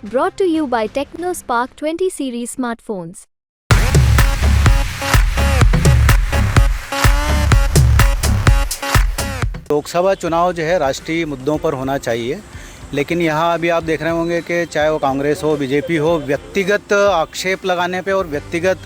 Brought to you by TechnoSpark 20 series smartphones. Lok Sabha चुनाव जो है राष्ट्रीय मुद्दों पर होना चाहिए, लेकिन यहाँ अभी आप देख रहे होंगे कि चाहे वो कांग्रेस हो, बीजेपी हो, व्यक्तिगत आक्षेप लगाने पे और व्यक्तिगत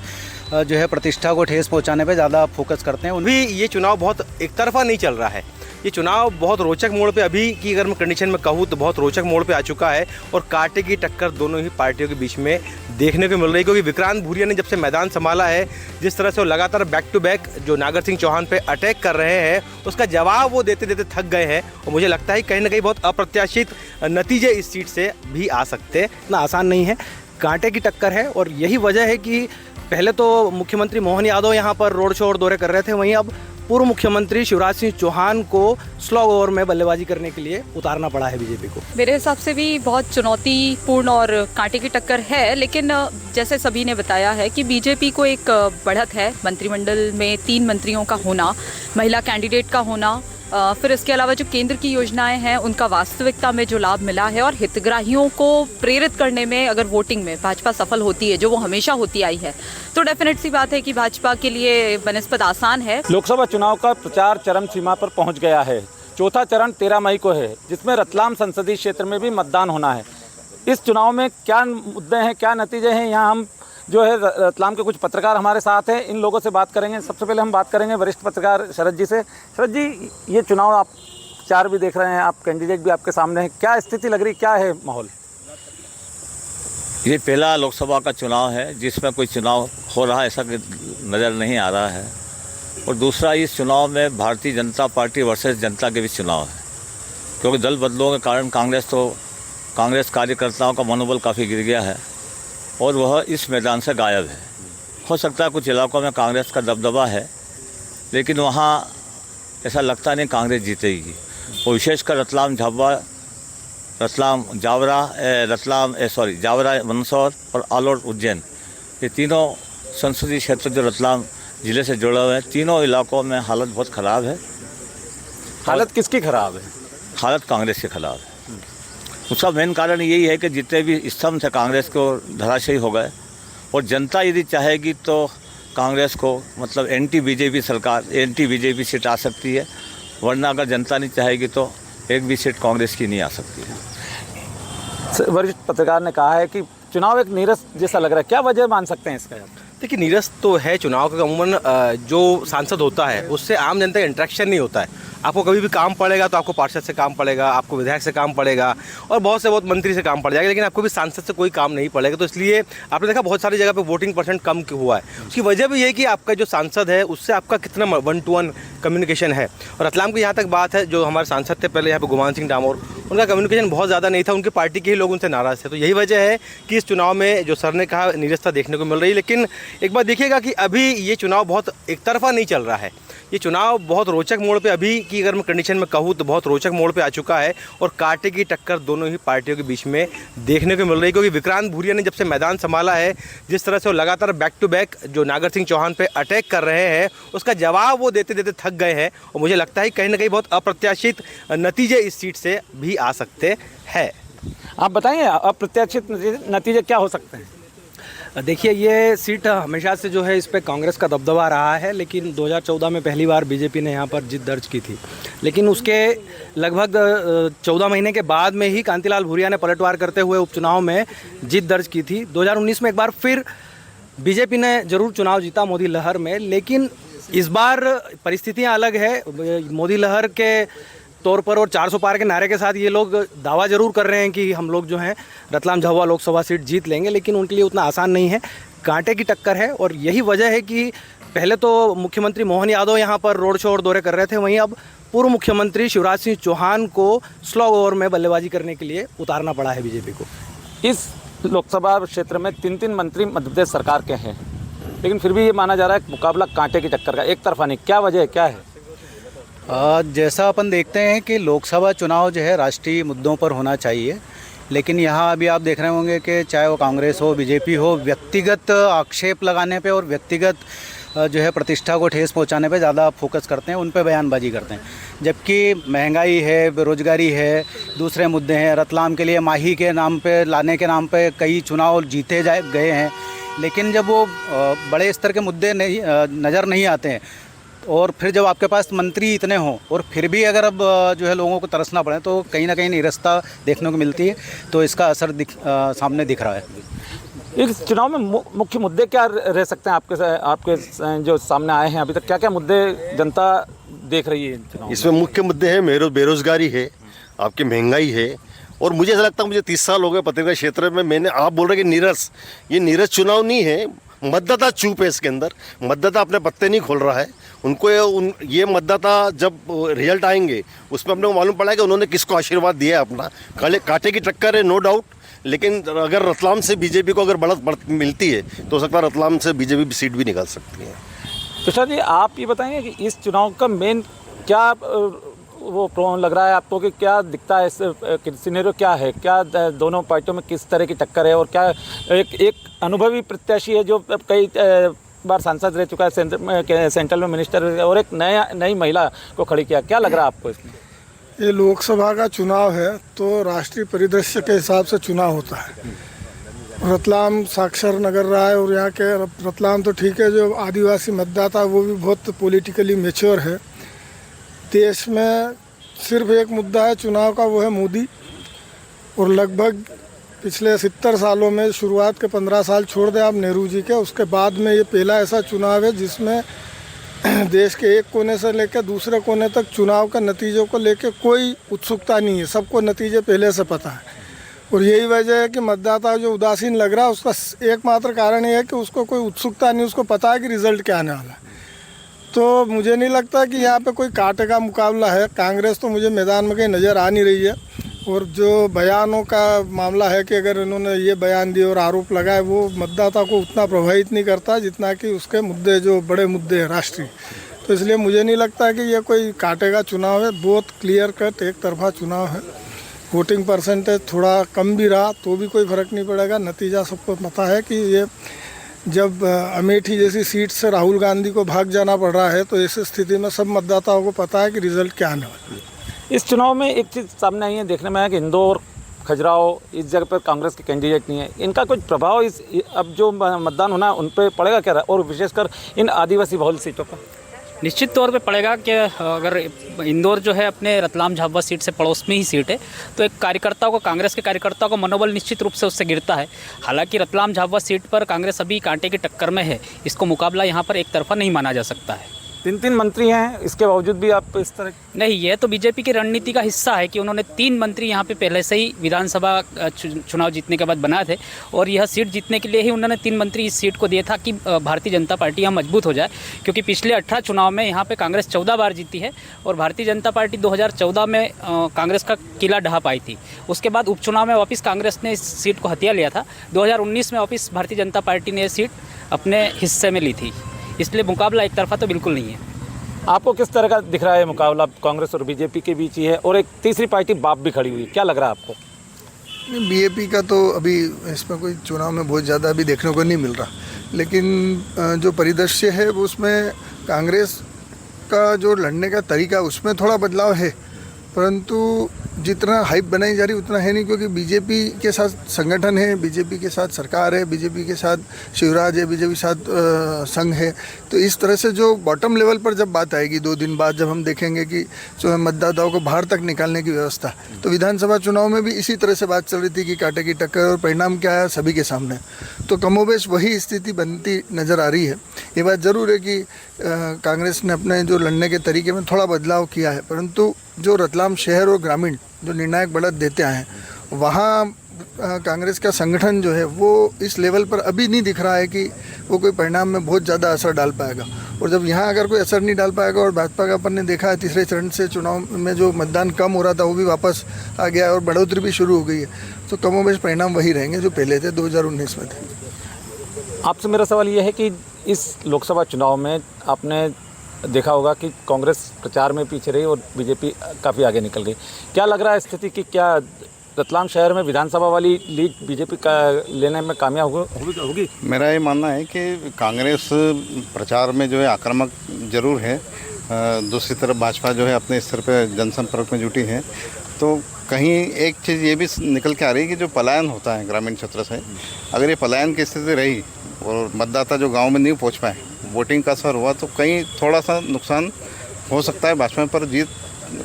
जो है प्रतिष्ठा को ठेस पहुँचाने पे ज़्यादा फोकस करते हैं। भी ये चुनाव बहुत एक तरफा नहीं चल रहा है। ये चुनाव बहुत रोचक मोड़ पे अभी की अगर मैं कंडीशन में कहूँ तो बहुत रोचक मोड़ पे आ चुका है और कांटे की टक्कर दोनों ही पार्टियों के बीच में देखने को मिल रही है, क्योंकि विक्रांत भूरिया ने जब से मैदान संभाला है, जिस तरह से वो लगातार बैक टू बैक जो नागर सिंह चौहान पे अटैक कर रहे हैं, उसका जवाब वो देते देते थक गए हैं और मुझे लगता है कहीं ना कहीं बहुत अप्रत्याशित नतीजे इस सीट से भी आ सकते हैं। इतना आसान नहीं है, कांटे की टक्कर है और यही वजह है कि पहले तो मुख्यमंत्री मोहन यादव यहाँ पर रोड शो और दौरे कर रहे थे, वहीं अब पूर्व मुख्यमंत्री शिवराज सिंह चौहान को स्लो ओवर में बल्लेबाजी करने के लिए उतारना पड़ा है बीजेपी को। मेरे हिसाब से भी बहुत चुनौतीपूर्ण और कांटे की टक्कर है, लेकिन जैसे सभी ने बताया है कि बीजेपी को एक बढ़त है मंत्रिमंडल में 3 मंत्रियों का होना, महिला कैंडिडेट का होना, फिर इसके अलावा जो केंद्र की योजनाएं हैं उनका वास्तविकता में जो लाभ मिला है और हितग्राहियों को प्रेरित करने में अगर वोटिंग में भाजपा सफल होती है, जो वो हमेशा होती आई है, तो डेफिनेट सी बात है कि भाजपा के लिए बनिस्बत आसान है। लोकसभा चुनाव का प्रचार चरम सीमा पर पहुंच गया है। चौथा चरण 13 मई को है, जिसमें रतलाम संसदीय क्षेत्र में भी मतदान होना है। इस चुनाव में क्या मुद्दे हैं, क्या नतीजे हैं, यहाँ हम जो है रतलाम के कुछ पत्रकार हमारे साथ हैं, इन लोगों से बात करेंगे। सबसे पहले हम बात करेंगे वरिष्ठ पत्रकार शरद जी से। शरद जी, ये चुनाव आप प्रचार भी देख रहे हैं, आप कैंडिडेट भी आपके सामने हैं, क्या स्थिति लग रही, क्या है माहौल? ये पहला लोकसभा का चुनाव है जिसमें कोई चुनाव हो रहा है ऐसा नज़र नहीं आ रहा है, और दूसरा इस चुनाव में भारतीय जनता पार्टी वर्सेस जनता के बीच चुनाव है, क्योंकि दल बदलों के कारण कांग्रेस कार्यकर्ताओं का मनोबल काफ़ी गिर गया है और वह इस मैदान से गायब है। हो सकता है कुछ इलाकों में कांग्रेस का दबदबा है, लेकिन वहाँ ऐसा लगता नहीं कांग्रेस जीतेगी। और विशेषकर जावरा, मंदसौर और आलोट उज्जैन, ये तीनों संसदीय क्षेत्र जो रतलाम ज़िले से जुड़े हुए हैं, तीनों इलाकों में हालत बहुत ख़राब है। हालत किसकी ख़राब है? हालत कांग्रेस के ख़राब है। उसका मेन कारण यही है कि जितने भी स्तंभ थे कांग्रेस को धराशायी हो गए, और जनता यदि चाहेगी तो कांग्रेस को मतलब एंटी बीजेपी सीट आ सकती है, वरना अगर जनता नहीं चाहेगी तो एक भी सीट कांग्रेस की नहीं आ सकती है। वरिष्ठ पत्रकार ने कहा है कि चुनाव एक नीरस जैसा लग रहा है, क्या वजह मान सकते हैं इसका? देखिए, नीरस तो है चुनाव का। अमूमन जो सांसद होता है उससे आम जनता का इंटरेक्शन नहीं होता है। आपको कभी भी काम पड़ेगा तो आपको पार्षद से काम पड़ेगा, आपको विधायक से काम पड़ेगा और बहुत मंत्री से काम पड़ जाएगा, लेकिन आपको भी सांसद से कोई काम नहीं पड़ेगा। तो इसलिए आपने देखा बहुत सारी जगह पे वोटिंग परसेंट कम हुआ है। उसकी वजह भी ये कि आपका जो सांसद है उससे आपका कितना 1-to-1 कम्युनिकेशन है। और रतलाम की यहाँ तक बात है, जो हमारे सांसद थे पहले यहाँ पे गुमान सिंह डामोर, उनका कम्युनिकेशन बहुत ज़्यादा नहीं था, उनकी पार्टी के ही लोग उनसे नाराज़ थे। तो यही वजह है कि इस चुनाव में जो सर ने कहा नीरसता देखने को मिल रही है। लेकिन एक बात देखिएगा कि अभी ये चुनाव बहुत एक तरफा नहीं चल रहा है। ये चुनाव बहुत रोचक मोड़ पे अभी की अगर मैं कंडीशन में कहूँ तो बहुत रोचक मोड़ पे आ चुका है और कांटे की टक्कर दोनों ही पार्टियों के बीच में देखने को मिल रही है, क्योंकि विक्रांत भूरिया ने जब से मैदान संभाला है, जिस तरह से वो लगातार बैक टू बैक जो नागर सिंह चौहान पे अटैक कर रहे हैं, उसका जवाब वो देते देते थक गए हैं और मुझे लगता है कहीं ना कहीं बहुत अप्रत्याशित नतीजे इस सीट से भी आ सकते हैं। आप बताइए अप्रत्याशित नतीजे क्या हो सकते हैं? देखिए, ये सीट हमेशा से जो है इस पर कांग्रेस का दबदबा रहा है, लेकिन 2014 में पहली बार बीजेपी ने यहाँ पर जीत दर्ज की थी, लेकिन उसके लगभग 14 महीने के बाद में ही कांतिलाल भूरिया ने पलटवार करते हुए उपचुनाव में जीत दर्ज की थी। 2019 में एक बार फिर बीजेपी ने जरूर चुनाव जीता मोदी लहर में, लेकिन इस बार परिस्थितियाँ अलग है। मोदी लहर के तौर पर और 400 पार के नारे के साथ ये लोग दावा जरूर कर रहे हैं कि हम लोग जो हैं रतलाम झाबुआ लोकसभा सीट जीत लेंगे, लेकिन उनके लिए उतना आसान नहीं है। कांटे की टक्कर है और यही वजह है कि पहले तो मुख्यमंत्री मोहन यादव यहाँ पर रोड शो और दौरे कर रहे थे, वहीं अब पूर्व मुख्यमंत्री शिवराज सिंह चौहान को स्लो ओवर में बल्लेबाजी करने के लिए उतारना पड़ा है बीजेपी को। इस लोकसभा क्षेत्र में 3 मंत्री मध्य प्रदेश सरकार के हैं, लेकिन फिर भी ये माना जा रहा है मुकाबला कांटे की टक्कर का, एक तरफा नहीं। क्या वजह है, क्या है? जैसा अपन देखते हैं कि लोकसभा चुनाव जो है राष्ट्रीय मुद्दों पर होना चाहिए, लेकिन यहाँ अभी आप देख रहे होंगे कि चाहे वो कांग्रेस हो, बीजेपी हो, व्यक्तिगत आक्षेप लगाने पे और व्यक्तिगत जो है प्रतिष्ठा को ठेस पहुँचाने पे ज़्यादा फोकस करते हैं, उन पे बयानबाजी करते हैं। जबकि महंगाई है, बेरोजगारी है, दूसरे मुद्दे हैं। रतलाम के लिए माही के नाम पे लाने के नाम पे कई चुनाव जीते गए हैं, लेकिन जब वो बड़े स्तर के मुद्दे नहीं नज़र नहीं आते हैं, और फिर जब आपके पास मंत्री इतने हों और फिर भी अगर अब जो है लोगों को तरसना पड़े, तो कहीं ना कहीं निरस्ता देखने को मिलती है। तो इसका असर सामने दिख रहा है। इस चुनाव में मुख्य मुद्दे क्या रह सकते हैं आपके जो सामने आए हैं अभी तक? क्या क्या मुद्दे जनता देख रही है चुनाव? इसमें मुख्य मुद्दे हैं बेरोजगारी है, आपकी महंगाई है, और मुझे ऐसा लगता है, मुझे 30 साल हो गए पत्रिका क्षेत्र में, आप बोल रहे कि ये नीरस चुनाव नहीं है, मतदाता चुप है इसके अंदर। मतदाता अपने पत्ते नहीं खोल रहा है। उनको ये मतदाता जब रिजल्ट आएंगे उसमें अपने को मालूम पड़ा है कि उन्होंने किसको आशीर्वाद दिया है अपना। कांटे की टक्कर है, नो डाउट, लेकिन अगर रतलाम से बीजेपी को अगर बढ़त मिलती है तो हो सकता है रतलाम से बीजेपी सीट भी निकाल सकती है। तुषार जी, आप ये बताएंगे कि इस चुनाव का मेन क्या वो लग रहा है आपको, कि क्या दिखता है, इस सिनेरियो क्या है, क्या दोनों पार्टियों में किस तरह की टक्कर है, और क्या एक अनुभवी प्रत्याशी है जो कई बार सांसद रह चुका है, सेंट्रल में मिनिस्टर, और एक नई महिला को खड़ी किया, क्या लग रहा है आपको इसमें? ये लोकसभा का चुनाव है तो राष्ट्रीय परिदृश्य के हिसाब से चुनाव होता है। रतलाम साक्षर नगर रहा है, और यहाँ के रतलाम तो ठीक है, जो आदिवासी मतदाता वो भी बहुत पॉलिटिकली मैच्योर है। देश में सिर्फ एक मुद्दा है चुनाव का, वो है मोदी। और लगभग पिछले 70 सालों में, शुरुआत के 15 साल छोड़ दें आप नेहरू जी के, उसके बाद में ये पहला ऐसा चुनाव है जिसमें देश के एक कोने से लेकर दूसरे कोने तक चुनाव का नतीजों को लेकर कोई उत्सुकता नहीं है। सबको नतीजे पहले से पता है, और यही वजह है कि मतदाता जो उदासीन लग रहा है उसका एकमात्र कारण ये है कि उसको कोई उत्सुकता नहीं, उसको पता है कि रिजल्ट क्या आने वाला है। तो मुझे नहीं लगता कि यहाँ पे कोई कांटे का मुकाबला है। कांग्रेस तो मुझे मैदान में कहीं नज़र आ नहीं रही है, और जो बयानों का मामला है कि अगर इन्होंने ये बयान दिए और आरोप लगाए, वो मतदाता को उतना प्रभावित नहीं करता जितना कि उसके मुद्दे, जो बड़े मुद्दे हैं राष्ट्रीय। तो इसलिए मुझे नहीं लगता कि ये कोई कांटे का चुनाव है, बहुत क्लियर कट एक तरफा चुनाव है। वोटिंग परसेंटेज थोड़ा कम भी रहा तो भी कोई फ़र्क नहीं पड़ेगा। नतीजा सबको पता है कि ये जब अमेठी जैसी सीट से राहुल गांधी को भाग जाना पड़ रहा है, तो ऐसी स्थिति में सब मतदाताओं को पता है कि रिजल्ट क्या आने वाला है। इस चुनाव में एक चीज़ सामने आई है, देखने में आया कि इंदौर, खजुराहो, इस जगह पर कांग्रेस के कैंडिडेट नहीं है। इनका कुछ प्रभाव इस अब जो मतदान होना है उन पर पड़ेगा क्या, और विशेषकर इन आदिवासी बहुल सीटों पर? निश्चित तौर पे पड़ेगा कि अगर इंदौर जो है अपने रतलाम झाबुआ सीट से पड़ोस में ही सीट है, तो एक कार्यकर्ताओं को, कांग्रेस के कार्यकर्ताओं का मनोबल निश्चित रूप से उससे गिरता है। हालांकि रतलाम झाबुआ सीट पर कांग्रेस अभी कांटे की टक्कर में है, इसको मुकाबला यहाँ पर एक तरफा नहीं माना जा सकता है। 3 मंत्री हैं, इसके बावजूद भी आप इस तरह? नहीं, ये तो बीजेपी की रणनीति का हिस्सा है कि उन्होंने 3 मंत्री यहाँ पे पहले से ही विधानसभा चुनाव जीतने के बाद बनाए थे, और यह सीट जीतने के लिए ही उन्होंने 3 मंत्री इस सीट को दिए था कि भारतीय जनता पार्टी यहाँ मजबूत हो जाए। क्योंकि पिछले 18 चुनाव में यहाँ पे कांग्रेस 14 बार जीती है, और भारतीय जनता पार्टी 2014 में कांग्रेस का किला ढहा पाई थी। उसके बाद उपचुनाव में वापस कांग्रेस ने इस सीट को हथिया लिया था। 2019 में वापस भारतीय जनता पार्टी ने यह सीट अपने हिस्से में ली थी। इसलिए मुकाबला एक तरफा तो बिल्कुल नहीं है। आपको किस तरह का दिख रहा है मुकाबला? कांग्रेस और बीजेपी के बीच ही है, और एक तीसरी पार्टी बाप भी खड़ी हुई है, क्या लग रहा है आपको? बीजेपी का तो अभी इसमें कोई चुनाव में बहुत ज़्यादा अभी देखने को नहीं मिल रहा, लेकिन जो परिदृश्य है उसमें कांग्रेस का जो लड़ने का तरीका उसमें थोड़ा बदलाव है, परंतु जितना हाइप बनाई जा रही उतना है नहीं, क्योंकि बीजेपी के साथ संगठन है, बीजेपी के साथ सरकार है, बीजेपी के साथ शिवराज है, बीजेपी के साथ संघ है। तो इस तरह से जो बॉटम लेवल पर जब बात आएगी 2 दिन बाद, जब हम देखेंगे कि जो मतदाताओं को बाहर तक निकालने की व्यवस्था, तो विधानसभा चुनाव में भी इसी तरह से बात चल रही थी कि कांटे की टक्कर, और परिणाम क्या है सभी के सामने। तो कमोबेश वही स्थिति बनती नज़र आ रही है। ये बात ज़रूर है कि कांग्रेस ने अपने जो लड़ने के तरीके में थोड़ा बदलाव किया है, परंतु जो रतलाम शहर और ग्रामीण जो निर्णायक बढ़त देते आए हैं, वहाँ कांग्रेस का संगठन जो है वो इस लेवल पर अभी नहीं दिख रहा है कि वो कोई परिणाम में बहुत ज़्यादा असर डाल पाएगा। और जब यहाँ अगर कोई असर नहीं डाल पाएगा, और भाजपा का अपन ने देखा है तीसरे चरण से चुनाव में जो मतदान कम हो रहा था वो भी वापस आ गया है, और बढ़ोतरी भी शुरू हो गई है, तो कमोबेश परिणाम वही रहेंगे जो पहले थे, 2019 में थे। आपसे मेरा सवाल ये है कि इस लोकसभा चुनाव में आपने देखा होगा कि कांग्रेस प्रचार में पीछे रही और बीजेपी काफ़ी आगे निकल गई। क्या लग रहा है स्थिति कि क्या रतलाम शहर में विधानसभा वाली लीड बीजेपी का लेने में कामयाब होगी? मेरा ये मानना है कि कांग्रेस प्रचार में जो है आक्रामक जरूर है, दूसरी तरफ भाजपा जो है अपने स्तर पर जनसंपर्क में जुटी है, तो कहीं एक चीज़ ये भी निकल के आ रही है कि जो पलायन होता है ग्रामीण क्षेत्र से, अगर ये पलायन की स्थिति रही और मतदाता जो गांव में नहीं पहुंच पाए, वोटिंग का असर हुआ तो कहीं थोड़ा सा नुकसान हो सकता है भाजपा पर। जीत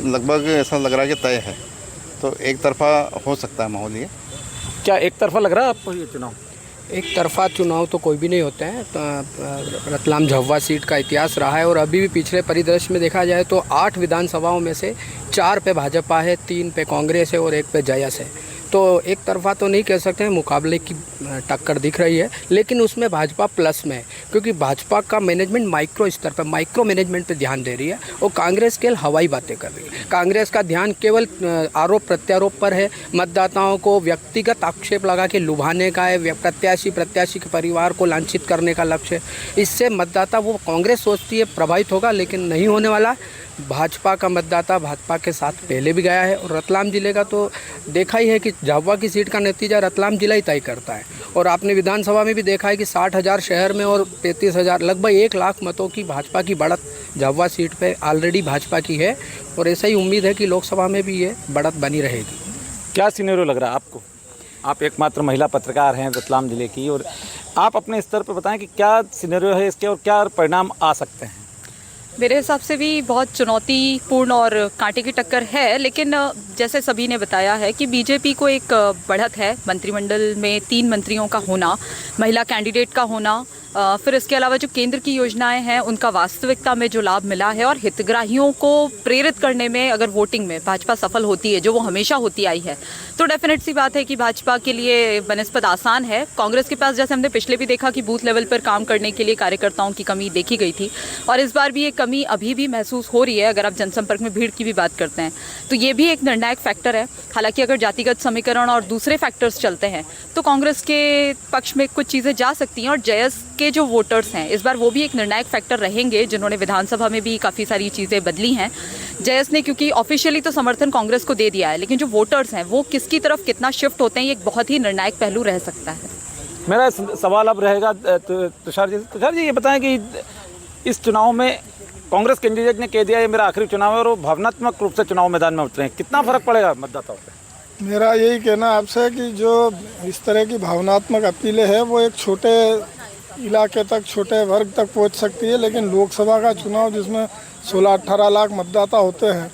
लगभग ऐसा लग रहा है कि तय है, तो एक तरफा हो सकता है माहौल। ये क्या एक तरफा लग रहा है आपको ये चुनाव? एक तरफा चुनाव तो कोई भी नहीं होते हैं। तो रतलाम झाबुआ सीट का इतिहास रहा है और अभी भी पिछले परिदृश्य में देखा जाए तो 8 विधानसभाओं में से 4 पे भाजपा है, 3 पे कांग्रेस है और 1 पे जयस है। तो एक तरफा तो नहीं कह सकते हैं, मुकाबले की टक्कर दिख रही है, लेकिन उसमें भाजपा प्लस में है क्योंकि भाजपा का मैनेजमेंट माइक्रो स्तर पर, माइक्रो मैनेजमेंट पे ध्यान दे रही है और कांग्रेस केवल हवाई बातें कर रही है। कांग्रेस का ध्यान केवल आरोप प्रत्यारोप पर है, मतदाताओं को व्यक्तिगत आक्षेप लगा के लुभाने का है, प्रत्याशी के परिवार को लांछित करने का लक्ष्य है। इससे मतदाता वो कांग्रेस सोचती है प्रभावित होगा, लेकिन नहीं होने वाला। भाजपा का मतदाता भाजपा के साथ पहले भी गया है और रतलाम ज़िले का तो देखा ही है कि झाबुआ की सीट का नतीजा रतलाम जिला ही तय करता है। और आपने विधानसभा में भी देखा है कि 60,000 शहर में और 35,000 लगभग 1 लाख मतों की भाजपा की बढ़त झाबुआ सीट पे ऑलरेडी भाजपा की है और ऐसा ही उम्मीद है कि लोकसभा में भी ये बढ़त बनी रहेगी। क्या सिनेरियो लग रहा है आपको? आप एकमात्र महिला पत्रकार हैं रतलाम जिले की और आप अपने स्तर पर बताएं कि क्या सिनेरियो है इसके और क्या परिणाम आ सकते हैं? मेरे हिसाब से भी बहुत चुनौतीपूर्ण और कांटे की टक्कर है, लेकिन जैसे सभी ने बताया है कि बीजेपी को एक बढ़त है। मंत्रिमंडल में 3 मंत्रियों का होना, महिला कैंडिडेट का होना, फिर इसके अलावा जो केंद्र की योजनाएं हैं उनका वास्तविकता में जो लाभ मिला है और हितग्राहियों को प्रेरित करने में अगर वोटिंग में भाजपा सफल होती है, जो वो हमेशा होती आई है, तो डेफिनेट सी बात है कि भाजपा के लिए बनस्पत आसान है। कांग्रेस के पास, जैसे हमने पिछले भी देखा कि बूथ लेवल पर काम करने के लिए कार्यकर्ताओं की कमी देखी गई थी और इस बार भी ये कमी अभी भी महसूस हो रही है। अगर आप जनसंपर्क में भीड़ की भी बात करते हैं तो ये भी एक निर्णायक फैक्टर है। हालांकि अगर जातिगत समीकरण और दूसरे फैक्टर्स चलते हैं तो कांग्रेस के पक्ष में कुछ चीज़ें जा सकती हैं और जयस के जो वोटर्स हैं इस बार वो भी एक निर्णायक फैक्टर रहेंगे, जिन्होंने विधानसभा में भी काफ़ी सारी चीज़ें बदली हैं। जयस ने क्योंकि ऑफिशियली तो समर्थन कांग्रेस को दे दिया है, लेकिन जो वोटर्स हैं वो किसकी तरफ कितना शिफ्ट होते हैं ये एक बहुत ही निर्णायक पहलू रह सकता है। मेरा सवाल अब रहेगा तुषार जी ये बताएं कि इस चुनाव में कांग्रेस कैंडिडेट ने कह दिया ये मेरा आखिरी चुनाव है और वो भावनात्मक रूप से चुनाव मैदान में उतरे हैं, कितना फर्क पड़ेगा मतदाताओं पे? मेरा यही कहना आपसे है कि जो इस तरह की भावनात्मक अपीलें है वो एक छोटे इलाके तक, छोटे वर्ग तक पहुंच सकती है, लेकिन लोकसभा का चुनाव जिसमें 16-18 लाख मतदाता होते हैं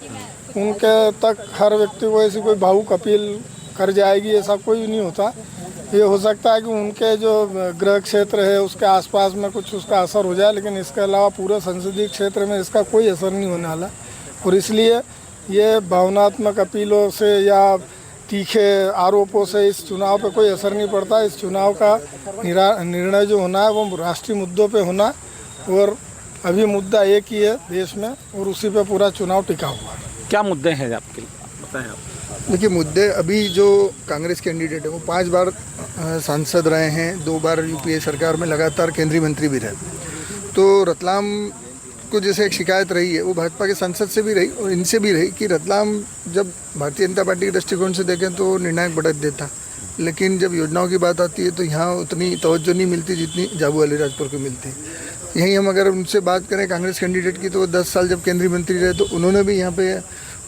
उनके तक हर व्यक्ति को ऐसी कोई भावुक अपील कर जाएगी ऐसा कोई नहीं होता। ये हो सकता है कि उनके जो गृह क्षेत्र है उसके आसपास में कुछ उसका असर हो जाए, लेकिन इसके अलावा पूरे संसदीय क्षेत्र में इसका कोई असर नहीं होने वाला और इसलिए ये भावनात्मक अपीलों से या तीखे आरोपों से इस चुनाव पे कोई असर नहीं पड़ता। इस चुनाव का निर्णय जो होना है वो राष्ट्रीय मुद्दों पे होना और अभी मुद्दा एक ही है देश में और उसी पे पूरा चुनाव टिका हुआ है। क्या मुद्दे हैं आपके, बताएं आप। देखिए मुद्दे, अभी जो कांग्रेस कैंडिडेट है वो 5 बार सांसद रहे हैं, 2 बार यूपीए सरकार में लगातार केंद्रीय मंत्री भी रहे। तो रतलाम को जैसे एक शिकायत रही है वो भाजपा के सांसद से भी रही और इनसे भी रही कि रतलाम जब भारतीय जनता पार्टी के दृष्टिकोण से देखें तो निर्णायक बढ़त देता, लेकिन जब योजनाओं की बात आती है तो यहाँ उतनी तवज्जो नहीं मिलती जितनी झाबुआ अलीराजपुर को मिलती है। यहीं हम अगर उनसे बात करें कांग्रेस कैंडिडेट की तो 10 साल जब केंद्रीय मंत्री रहे तो उन्होंने भी यहाँ पे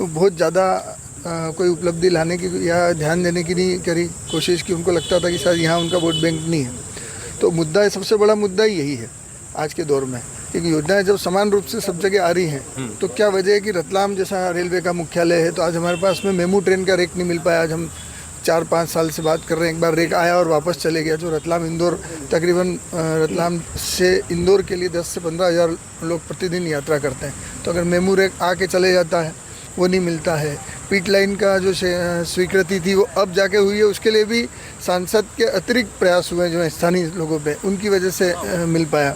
बहुत ज़्यादा कोई उपलब्धि लाने की या ध्यान देने की नहीं करी कोशिश की। उनको लगता था कि शायद यहाँ उनका वोट बैंक नहीं है। तो मुद्दा, सबसे बड़ा मुद्दा यही है आज के दौर में कि योजनाएं जब समान रूप से सब जगह आ रही हैं तो क्या वजह है कि रतलाम जैसा रेलवे का मुख्यालय है तो आज हमारे पास में मेमू ट्रेन का रेक नहीं मिल पाया। आज हम 4-5 साल से बात कर रहे हैं, एक बार रेक आया और वापस चले गया। जो रतलाम इंदौर, तकरीबन रतलाम से इंदौर के लिए 10 से 15 हज़ार लोग प्रतिदिन यात्रा करते हैं, तो अगर मेमू रेक आके चले जाता है वो नहीं मिलता है। पिट लाइन का जो स्वीकृति थी वो अब जाके हुई है, उसके लिए भी सांसद के अतिरिक्त प्रयास हुए जो स्थानीय लोगों पे, उनकी वजह से मिल पाया।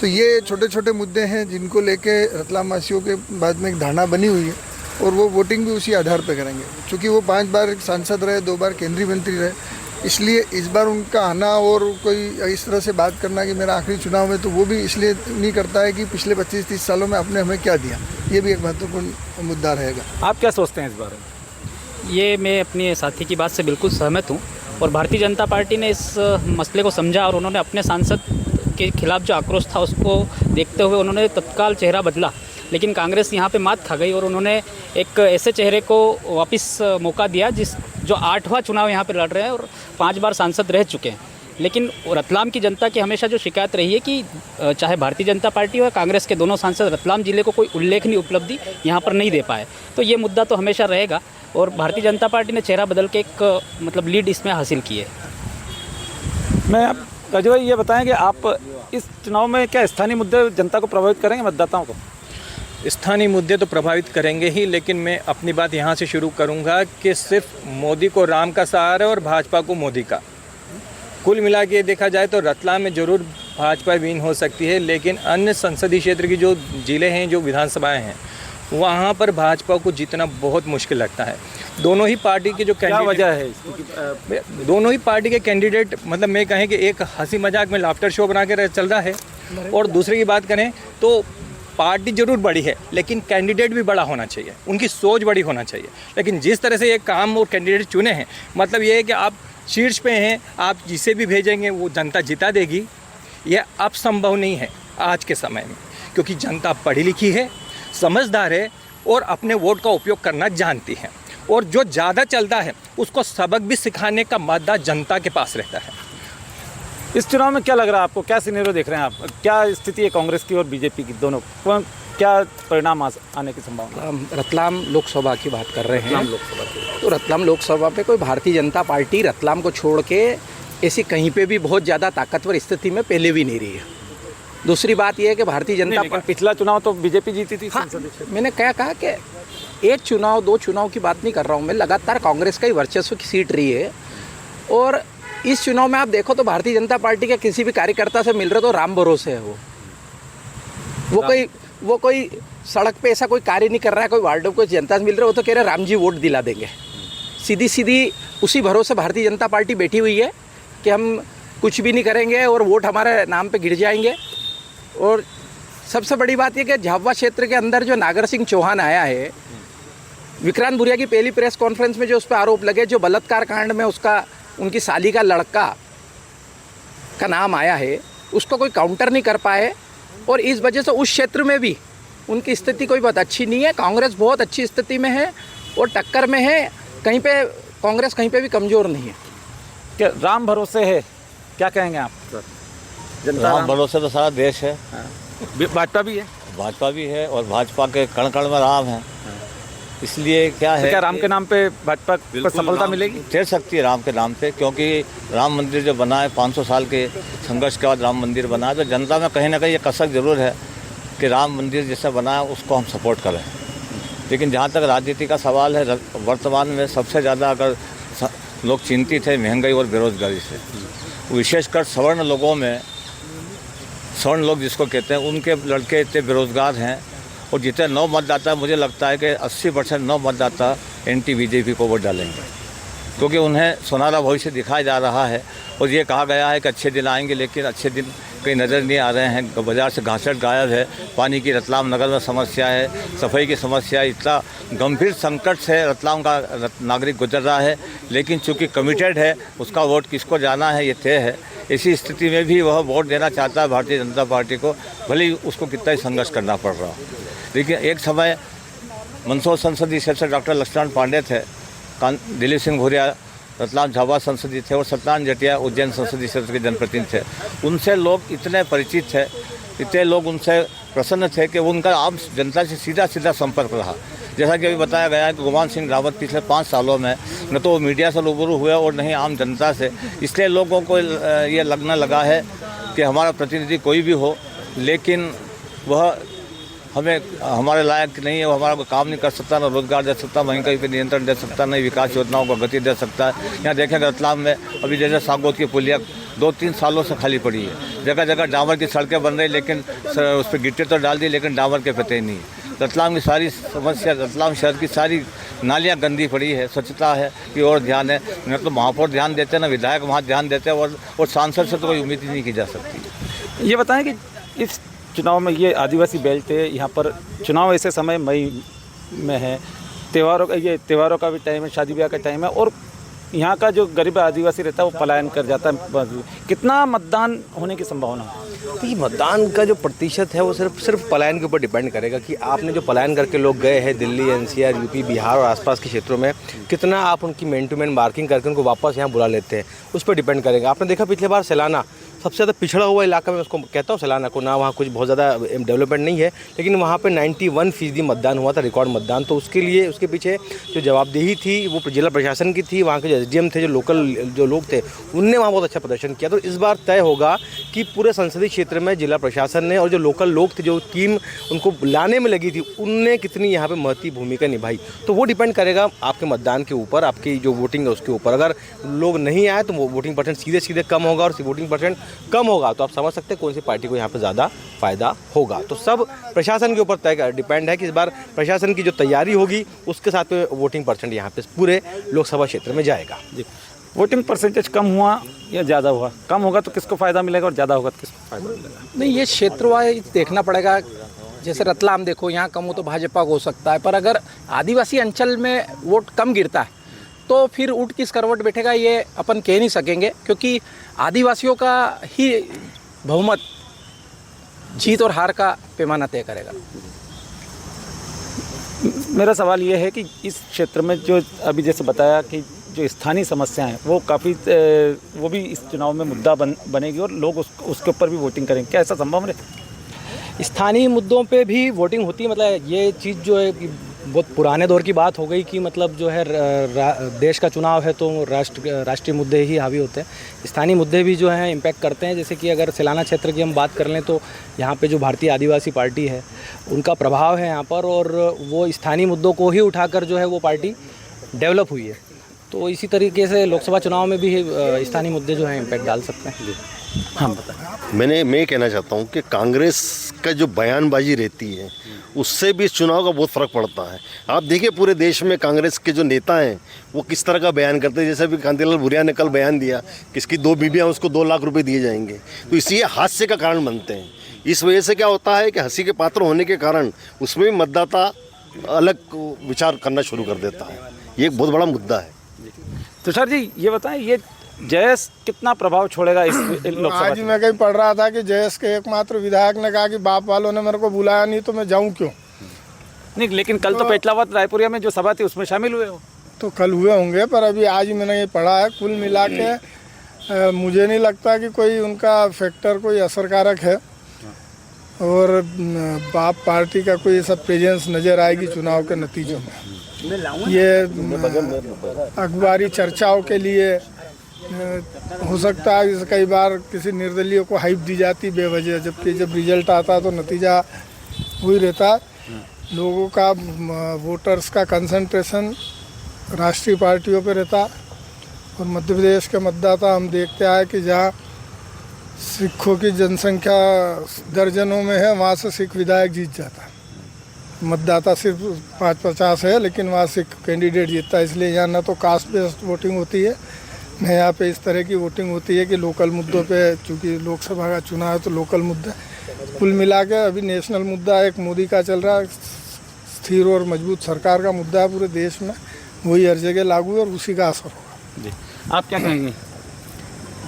तो ये छोटे छोटे मुद्दे हैं जिनको लेके रतलाम वासियों के बाद में एक धारणा बनी हुई है और वो वोटिंग भी उसी आधार पर करेंगे। क्योंकि वो 5 बार सांसद रहे, 2 बार केंद्रीय मंत्री रहे, इसलिए इस बार उनका आना और कोई इस तरह से बात करना कि मेरा आखिरी चुनाव में, तो वो भी इसलिए नहीं करता है कि पिछले 25-30 सालों में आपने हमें क्या दिया। ये भी एक महत्वपूर्ण मुद्दा रहेगा। आप क्या सोचते हैं इस बारे में? ये मैं अपने साथी की बात से बिल्कुल सहमत हूँ और भारतीय जनता पार्टी ने इस मसले को समझा और उन्होंने अपने सांसद के खिलाफ जो आक्रोश था उसको देखते हुए उन्होंने तत्काल चेहरा बदला लेकिन कांग्रेस यहाँ पे मात खा गई और उन्होंने एक ऐसे चेहरे को वापस मौका दिया जो 8वां चुनाव यहाँ पे लड़ रहे हैं और 5 बार सांसद रह चुके हैं। लेकिन रतलाम की जनता की हमेशा जो शिकायत रही है कि चाहे भारतीय जनता पार्टी हो या कांग्रेस के दोनों सांसद रतलाम जिले को कोई उल्लेखनीय उपलब्धि यहाँ पर नहीं दे पाए, तो ये मुद्दा तो हमेशा रहेगा और भारतीय जनता पार्टी ने चेहरा बदल के एक मतलब लीड इसमें हासिल की है। मैं आप राजू भाई ये बताएं कि आप इस चुनाव में क्या स्थानीय मुद्दे जनता को प्रभावित करेंगे, मतदाताओं को? स्थानीय मुद्दे तो प्रभावित करेंगे ही, लेकिन मैं अपनी बात यहाँ से शुरू करूँगा कि सिर्फ मोदी को राम का सहारा और भाजपा को मोदी का। कुल मिला के देखा जाए तो रतलाम में ज़रूर भाजपा विन हो सकती है, लेकिन अन्य संसदीय क्षेत्र की जो ज़िले हैं, जो विधानसभाएं हैं, वहाँ पर भाजपा को जीतना बहुत मुश्किल लगता है। दोनों ही पार्टी के जो क्या वजह है? दोनों ही पार्टी के कैंडिडेट मतलब मैं कहें कि एक हंसी मजाक में लाफ्टर शो बना के चल रहा है, और दूसरे की बात करें तो पार्टी जरूर बड़ी है लेकिन कैंडिडेट भी बड़ा होना चाहिए, उनकी सोच बड़ी होना चाहिए। लेकिन जिस तरह से ये काम और कैंडिडेट चुने हैं, मतलब ये है कि आप शीर्ष पे हैं, आप जिसे भी भेजेंगे वो जनता जिता देगी, यह अब संभव नहीं है आज के समय में, क्योंकि जनता पढ़ी लिखी है, समझदार है और अपने वोट का उपयोग करना जानती है, और जो ज़्यादा चलता है उसको सबक भी सिखाने का मादा जनता के पास रहता है। इस चुनाव में क्या लग रहा है आपको, क्या सिनेरियो देख रहे हैं आप, क्या स्थिति है कांग्रेस की और बीजेपी की, दोनों क्या परिणाम आने की संभावना? रतलाम लोकसभा की बात कर रहे हैं, तो रतलाम लोकसभा पे कोई भारतीय जनता पार्टी रतलाम को छोड़ के ऐसी कहीं पे भी बहुत ज़्यादा ताकतवर स्थिति में पहले भी नहीं रही है। दूसरी बात यह है कि भारतीय जनता पार्टी पिछला चुनाव तो बीजेपी जीती थी। हाँ, मैंने क्या कहा कि एक चुनाव 2 चुनाव की बात नहीं कर रहा हूँ मैं, लगातार कांग्रेस का ही वर्चस्व की सीट रही है। और इस चुनाव में आप देखो तो भारतीय जनता पार्टी के किसी भी कार्यकर्ता से मिल रहे तो राम भरोसे है वो कोई सड़क पे ऐसा कोई कार्य नहीं कर रहा है, कोई वार्ड को जनता से मिल रहा है, वो तो कह रहे राम जी वोट दिला देंगे। सीधी उसी भरोसे भारतीय जनता पार्टी बैठी हुई है कि हम कुछ भी नहीं करेंगे और वोट हमारे नाम पे गिर जाएंगे। और सबसे बड़ी बात यह कि झाबुआ क्षेत्र के अंदर जो नागर सिंह चौहान आया है, विक्रांत भूरिया की पहली प्रेस कॉन्फ्रेंस में जो उस पर आरोप लगे, जो बलात्कार कांड में उनकी साली का लड़का का नाम आया है, उसको कोई काउंटर नहीं कर पाए, और इस वजह से उस क्षेत्र में भी उनकी स्थिति कोई बहुत अच्छी नहीं है। कांग्रेस बहुत अच्छी स्थिति में है और टक्कर में है, कहीं पे कांग्रेस कहीं पे भी कमज़ोर नहीं है। क्या राम भरोसे है, क्या कहेंगे आप? जनता राम भरोसे तो सारा देश है। भाजपा भी है, भाजपा भी है, और भाजपा के कण कण में राम है। इसलिए क्या है, क्या राम के नाम पे भाजपा को सफलता मिलेगी? दे सकती है राम के नाम पे, क्योंकि राम मंदिर जो बना है 500 साल के संघर्ष के बाद राम मंदिर बना है, तो जनता में कहीं ना कहीं ये कसक जरूर है कि राम मंदिर जैसा बना है उसको हम सपोर्ट करें। लेकिन जहाँ तक राजनीति का सवाल है, वर्तमान में सबसे ज़्यादा अगर लोग चिंतित है महंगाई और बेरोजगारी से, विशेषकर सवर्ण लोगों में, सवर्ण लोग जिसको कहते हैं, उनके लड़के इतने बेरोजगार हैं, और जितने नौ मतदाता, मुझे लगता है कि 80% नौ मतदाता एंटी बीजेपी को वोट डालेंगे, क्योंकि उन्हें सुनहरा भविष्य दिखाया जा रहा है। और ये कहा गया है कि अच्छे दिन आएंगे, लेकिन अच्छे दिन कहीं नज़र नहीं आ रहे हैं। बाज़ार से घासट गायब है, पानी की रतलाम नगर में समस्या है, सफाई की समस्या, इतना गंभीर संकट से रतलाम का नागरिक गुजर रहा है। लेकिन चूँकि कमिटेड है, उसका वोट किसको जाना है ये तय है। इसी स्थिति में भी वह वोट देना चाहता है भारतीय जनता पार्टी को, भले ही उसको कितना ही संघर्ष करना पड़ रहा हो। देखिए, एक समय मंदसौर संसदीय क्षेत्र से डॉक्टर लक्ष्मण पांडे थे, दिलीप सिंह भूरिया रतलाम झाबुआ संसदीय थे, और सत्यनारायण जटिया उज्जैन संसदीय क्षेत्र के जनप्रतिनिधि थे। उनसे लोग इतने परिचित थे, इतने लोग उनसे प्रसन्न थे कि उनका आम जनता से सीधा संपर्क रहा। जैसा कि अभी बताया गया है कि गुमान सिंह रावत पिछले 5 सालों में न तो मीडिया से रूबरू हुए और न ही आम जनता से, इसलिए लोगों को ये लगने लगा है कि हमारा प्रतिनिधि कोई भी हो, लेकिन वह हमें हमारे लायक नहीं है, वो हमारा कोई काम नहीं कर सकता, ना रोजगार दे सकता, महंगाई पर नियंत्रण दे सकता, नहीं विकास योजनाओं को गति दे सकता है। यहाँ देखेंगे रतलाम में अभी जैसे सागोत की पुलिया 2-3 सालों से खाली पड़ी है, जगह जगह डामर की सड़कें बन रही, लेकिन उस पर गिट्टी तो डाल दी, लेकिन डामर के पते ही नहीं है। रतलाम की सारी समस्या, रतलाम शहर की सारी नालियाँ गंदी पड़ी है, स्वच्छता है कि और ध्यान है, न तो महापौर ध्यान देते हैं, ना विधायक वहाँ ध्यान देते हैं, और सांसद से तो कोई उम्मीद ही नहीं की जा सकती। ये बताएं कि इस चुनाव में, ये आदिवासी बेल्ट है, यहाँ पर चुनाव ऐसे समय मई में है, त्योहारों का भी टाइम है, शादी ब्याह का टाइम है, और यहाँ का जो गरीब आदिवासी रहता है वो पलायन कर जाता है। कितना मतदान होने की संभावना है? तो ये मतदान का जो प्रतिशत है वो सिर्फ पलायन के ऊपर डिपेंड करेगा कि आपने जो पलायन करके लोग गए हैं दिल्ली, एनसीआर, यूपी, बिहार और आसपास के क्षेत्रों में, कितना आप उनकी मैन टू मैन मार्किंग करके उनको वापस यहाँ बुला लेते हैं, उस पर डिपेंड करेगा। आपने देखा पिछले बार सैलाना सबसे ज़्यादा पिछड़ा हुआ इलाका में उसको कहता हूँ सैलाना को, ना वहाँ कुछ बहुत ज़्यादा डेवलपमेंट नहीं है, लेकिन वहाँ पे 91% मतदान हुआ था, रिकॉर्ड मतदान। तो उसके लिए उसके पीछे जो जवाबदेही थी वो जिला प्रशासन की थी, वहाँ के जो एसडीएम थे, जो लोकल जो लोग थे, उनने वहाँ बहुत अच्छा प्रदर्शन किया। तो इस बार तय होगा कि पूरे संसदीय क्षेत्र में जिला प्रशासन ने और जो लोकल लोग थे, जो टीम उनको लाने में लगी थी, उनने कितनी यहाँ पर महत्वपूर्ण भूमिका निभाई। तो वो डिपेंड करेगा आपके मतदान के ऊपर, आपकी जो वोटिंग है उसके ऊपर। अगर लोग नहीं आए तो वोटिंग परसेंट सीधे सीधे कम होगा, और वोटिंग परसेंट कम होगा तो आप समझ सकते हैं कौन सी पार्टी को यहाँ पे ज़्यादा फायदा होगा। तो सब प्रशासन के ऊपर तय डिपेंड है कि इस बार प्रशासन की जो तैयारी होगी उसके साथ में वोटिंग परसेंट यहाँ पे पूरे लोकसभा क्षेत्र में जाएगा। जी, वोटिंग परसेंटेज कम हुआ या ज़्यादा हुआ? कम होगा तो किसको फ़ायदा मिलेगा और ज़्यादा होगा तो किसको फ़ायदा मिलेगा? नहीं, ये क्षेत्र वाइज देखना पड़ेगा। जैसे रतलाम देखो, यहाँ कम हो तो भाजपा को हो सकता है, पर अगर आदिवासी अंचल में वोट कम गिरता है तो फिर ऊँट किस करवट बैठेगा ये अपन कह नहीं सकेंगे, क्योंकि आदिवासियों का ही बहुमत जीत और हार का पैमाना तय करेगा। मेरा सवाल ये है कि इस क्षेत्र में जो अभी जैसे बताया कि जो स्थानीय समस्याएं हैं वो काफ़ी वो भी इस चुनाव में मुद्दा बनेगी और लोग उसके ऊपर भी वोटिंग करेंगे, क्या ऐसा संभव है? स्थानीय मुद्दों पे भी वोटिंग होती है। मतलब ये चीज़ जो है कि बहुत पुराने दौर की बात हो गई कि मतलब जो है देश का चुनाव है तो राष्ट्रीय मुद्दे ही हावी होते हैं। स्थानीय मुद्दे भी जो हैं इम्पैक्ट करते हैं। जैसे कि अगर सैलाना क्षेत्र की हम बात कर लें तो यहाँ पे जो भारतीय आदिवासी पार्टी है उनका प्रभाव है यहाँ पर, और वो स्थानीय मुद्दों को ही उठाकर जो है वो पार्टी डेवलप हुई है। तो इसी तरीके से लोकसभा चुनाव में भी स्थानीय मुद्दे जो हैं इम्पैक्ट डाल सकते हैं। हाँ बताएं। मैं कहना चाहता हूँ कि कांग्रेस का जो बयानबाजी रहती है उससे भी इस चुनाव का बहुत फ़र्क पड़ता है। आप देखिए पूरे देश में कांग्रेस के जो नेता हैं वो किस तरह का बयान करते हैं। जैसे अभी कांतिलाल भूरिया ने कल बयान दिया कि इसकी 2 बीबियाँ उसको 2 लाख रुपए दिए जाएंगे, तो इसलिए हादसे का कारण बनते हैं। इस वजह से क्या होता है कि हंसी के पात्र होने के कारण उसमें भी मतदाता अलग विचार करना शुरू कर देता है। ये एक बहुत बड़ा मुद्दा है। तुषार जी ये बताएं, ये जयस कितना प्रभाव छोड़ेगा इस लोकसभा? आज मैं कहीं पढ़ रहा था कि जयस के एकमात्र विधायक ने कहा कि बाप वालों ने मेरे को बुलाया नहीं तो मैं जाऊं क्यों? नहीं, लेकिन कल तो पेटलावत रायपुरिया में जो सभा थी उसमें शामिल हुए हो। तो कल हुए होंगे, पर अभी आज मैंने ये पढ़ा है। कुल मिला के मुझे नहीं लगता कि कोई उनका फैक्टर कोई असरकारक है, और बाप पार्टी का कोई सब प्रेजेंस नज़र आएगी चुनाव के नतीजों में। ये अखबारी चर्चाओं के लिए हो सकता है। जैसे कई बार किसी निर्दलीय को हाइप दी जाती बेवजह, जबकि जब रिजल्ट आता है तो नतीजा वही रहता है। लोगों का वोटर्स का कंसंट्रेशन राष्ट्रीय पार्टियों पे रहता है, और मध्य प्रदेश के मतदाता हम देखते आए कि जहाँ सिखों की जनसंख्या दर्जनों में है वहाँ से सिख विधायक जीत जाता है। मतदाता सिर्फ 50 है, लेकिन वहाँ सिख कैंडिडेट जीतता है। इसलिए यहाँ न तो कास्ट बेस्ड वोटिंग होती है, न यहाँ पे इस तरह की वोटिंग होती है कि लोकल मुद्दों पे, चूँकि लोकसभा का चुनाव है तो लोकल मुद्दा। कुल मिला के अभी नेशनल मुद्दा एक मोदी का चल रहा है, स्थिर और मजबूत सरकार का मुद्दा है पूरे देश में, वही हर जगह लागू है और उसी का असर होगा। जी, आप क्या कहेंगे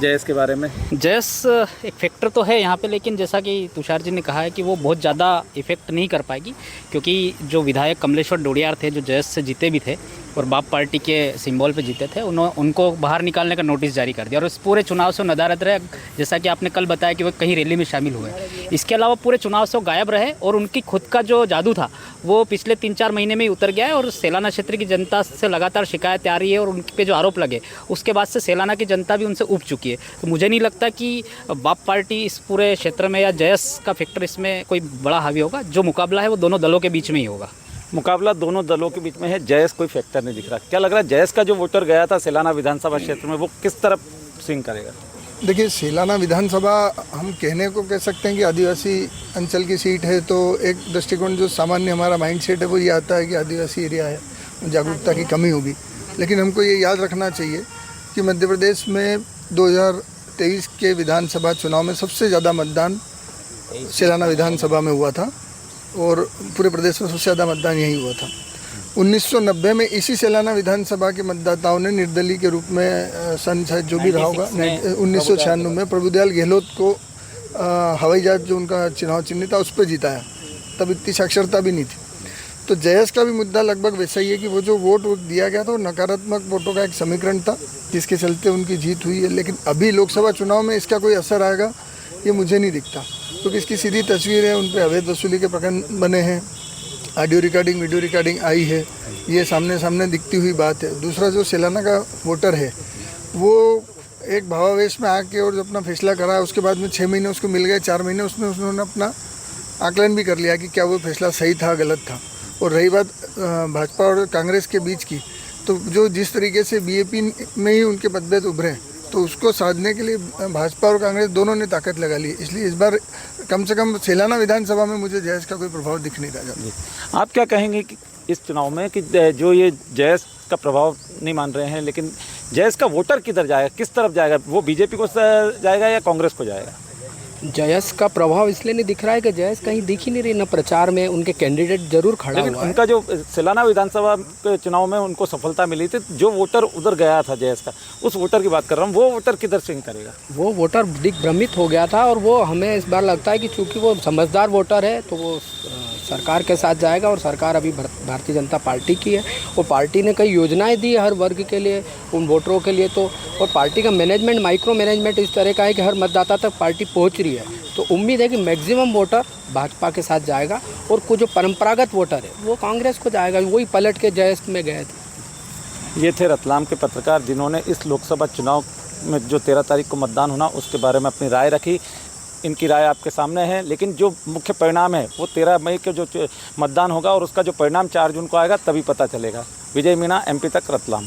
जयस के बारे में? जयस एक फैक्टर तो है यहाँ पे, लेकिन जैसा कि तुषार जी ने कहा है कि वो बहुत ज़्यादा इफेक्ट नहीं कर पाएगी, क्योंकि जो विधायक कमलेश्वर डोडियार थे जो जयस से जीते भी थे और बाप पार्टी के सिंबल पे जीते थे, उनको बाहर निकालने का नोटिस जारी कर दिया और इस पूरे चुनाव से नदारद रहे। जैसा कि आपने कल बताया कि वो कहीं रैली में शामिल हुए, इसके अलावा पूरे चुनाव से गायब रहे और उनकी खुद का जो जादू था वो पिछले 3-4 महीने में ही उतर गया है। और सैलाना क्षेत्र की जनता से लगातार शिकायत आ रही है और उन पे जो आरोप लगे उसके बाद से सैलाना की जनता भी उनसे ऊब चुकी है। तो मुझे नहीं लगता कि बाप पार्टी इस पूरे क्षेत्र में या जयस का फैक्टर इसमें कोई बड़ा हावी होगा। जो मुकाबला है वो दोनों दलों के बीच में ही होगा। मुकाबला दोनों दलों के बीच में है, जयस कोई फैक्टर नहीं दिख रहा। क्या लग रहा है जयस का जो वोटर गया था सैलाना विधानसभा क्षेत्र में वो किस तरफ स्विंग करेगा? देखिए, सैलाना विधानसभा हम कहने को कह सकते हैं कि आदिवासी अंचल की सीट है, तो एक दृष्टिकोण जो सामान्य हमारा माइंडसेट है वो ये आता है कि आदिवासी एरिया है, जागरूकता की कमी होगी। लेकिन हमको ये याद रखना चाहिए कि मध्य प्रदेश में 2023 के विधानसभा चुनाव में सबसे ज़्यादा मतदान सैलाना विधानसभा में हुआ था और पूरे प्रदेश में सबसे ज़्यादा मतदान यही हुआ था। 1990 में इसी सेलाना विधानसभा के मतदाताओं ने निर्दलीय के रूप में सन शायद जो भी रहा होगा 1996 में प्रभुदयाल गहलोत को हवाई जहाज जो उनका चुनाव चिन्ह था उस पर जिताया। तब इतनी साक्षरता भी नहीं थी। तो जयस का भी मुद्दा लगभग वैसा ही है कि वो जो वोट दिया गया था वो नकारात्मक वोटों का एक समीकरण था जिसके चलते उनकी जीत हुई है। लेकिन अभी लोकसभा चुनाव में इसका कोई असर आएगा ये मुझे नहीं दिखता, क्योंकि इसकी सीधी तस्वीर है, उन पर अवैध वसूली के प्रकरण बने हैं, ऑडियो रिकॉर्डिंग वीडियो रिकॉर्डिंग आई है, ये सामने सामने दिखती हुई बात है। दूसरा जो सेलाना का वोटर है वो एक भावावेश में आके और अपना फैसला करा, उसके बाद में 6 महीने उसको मिल गए, 4 महीने उन्होंने अपना आकलन भी कर लिया कि क्या वो फैसला सही था गलत था। और रही बात भाजपा और कांग्रेस के बीच की, तो जो जिस तरीके से बीजेपी में ही उनके मतभेद उभरे तो उसको साधने के लिए भाजपा और कांग्रेस दोनों ने ताकत लगा ली। इसलिए इस बार कम से कम सेलाना विधानसभा में मुझे जयस का कोई प्रभाव दिख नहीं रहा। आप क्या कहेंगे कि इस चुनाव में कि जो ये जयस का प्रभाव नहीं मान रहे हैं, लेकिन जयस का वोटर किधर जाएगा, किस तरफ जाएगा? वो बीजेपी को जाएगा या कांग्रेस को जाएगा? जयस का प्रभाव इसलिए नहीं दिख रहा है कि जयस कहीं दिख ही नहीं रही, न प्रचार में उनके कैंडिडेट जरूर खड़ा हुआ है। उनका जो सेलाना विधानसभा के चुनाव में उनको सफलता मिली थी, जो वोटर उधर गया था जयस का, उस वोटर की बात कर रहा हूँ, वो वोटर किधर से करेगा? वो वोटर दिग्भ्रमित हो गया था और वो हमें इस बार लगता है कि चूंकि वो समझदार वोटर है तो वो सरकार के साथ जाएगा। और सरकार अभी भारतीय जनता पार्टी की है, वो पार्टी ने कई योजनाएं दी है हर वर्ग के लिए, उन वोटरों के लिए। तो और पार्टी का मैनेजमेंट, माइक्रो मैनेजमेंट इस तरह का है कि हर मतदाता तक पार्टी पहुंच रही है। तो उम्मीद है कि मैक्सिमम वोटर भाजपा के साथ जाएगा और कुछ जो परंपरागत वोटर है वो कांग्रेस को जाएगा। वही पलट के जयस में गए थे। ये थे रतलाम के पत्रकार जिन्होंने इस लोकसभा चुनाव में जो 13 तारीख को मतदान होना उसके बारे में अपनी राय रखी। इनकी राय आपके सामने है, लेकिन जो मुख्य परिणाम है वो 13 मई के जो मतदान होगा और उसका जो परिणाम 4 जून को आएगा तभी पता चलेगा। विजय मीणा, MP तक, रतलाम।